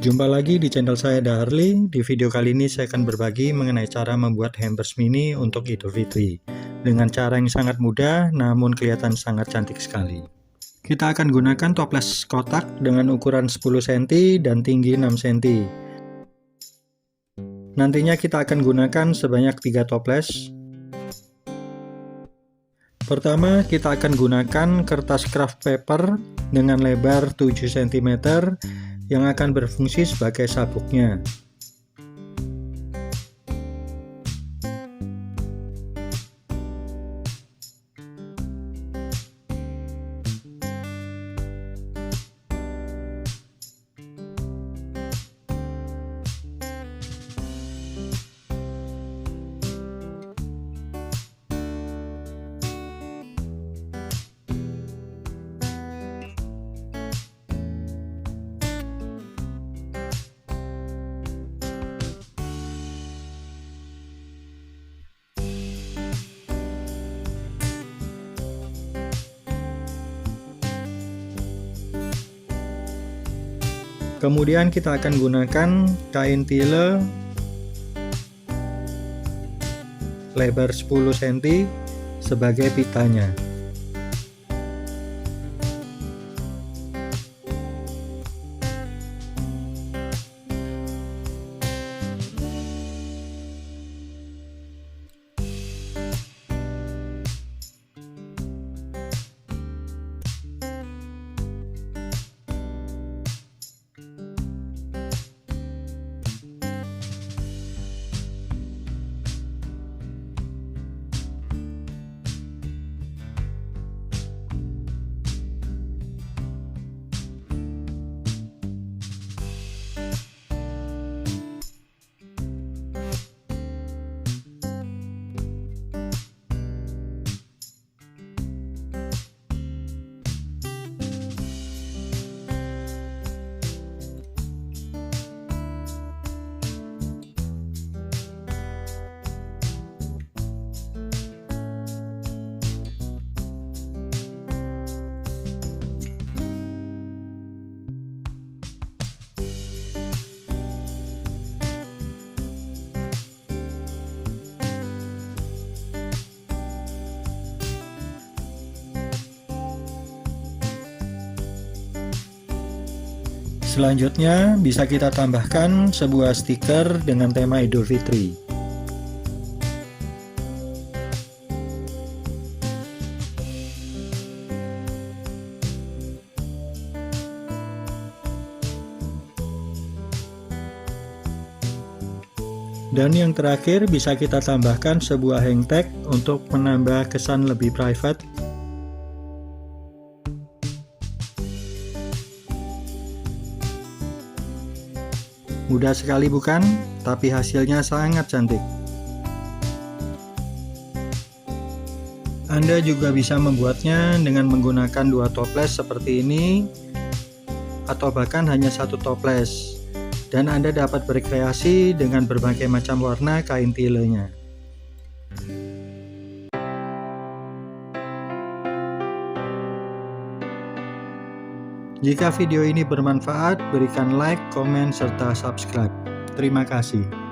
Jumpa lagi di channel saya Daharli. Di video kali ini saya akan berbagi mengenai cara membuat hampers mini untuk Idul Fitri dengan cara yang sangat mudah namun kelihatan sangat cantik sekali. Kita akan gunakan toples kotak dengan ukuran 10 cm dan tinggi 6 cm. Nantinya kita akan gunakan sebanyak 3 toples. Pertama, kita akan gunakan kertas craft paper dengan lebar 7 cm yang akan berfungsi sebagai sabuknya. Kemudian kita akan gunakan kain tile lebar 10 cm sebagai pitanya. Selanjutnya bisa kita tambahkan sebuah stiker dengan tema Idul Fitri. Dan yang terakhir bisa kita tambahkan sebuah hang tag untuk menambah kesan lebih private. Mudah sekali bukan? Tapi hasilnya sangat cantik. Anda juga bisa membuatnya dengan menggunakan 2 toples seperti ini, atau bahkan hanya 1 toples. Dan Anda dapat berkreasi dengan berbagai macam warna kain tilenya. Jika video ini bermanfaat, berikan like, komen, serta subscribe. Terima kasih.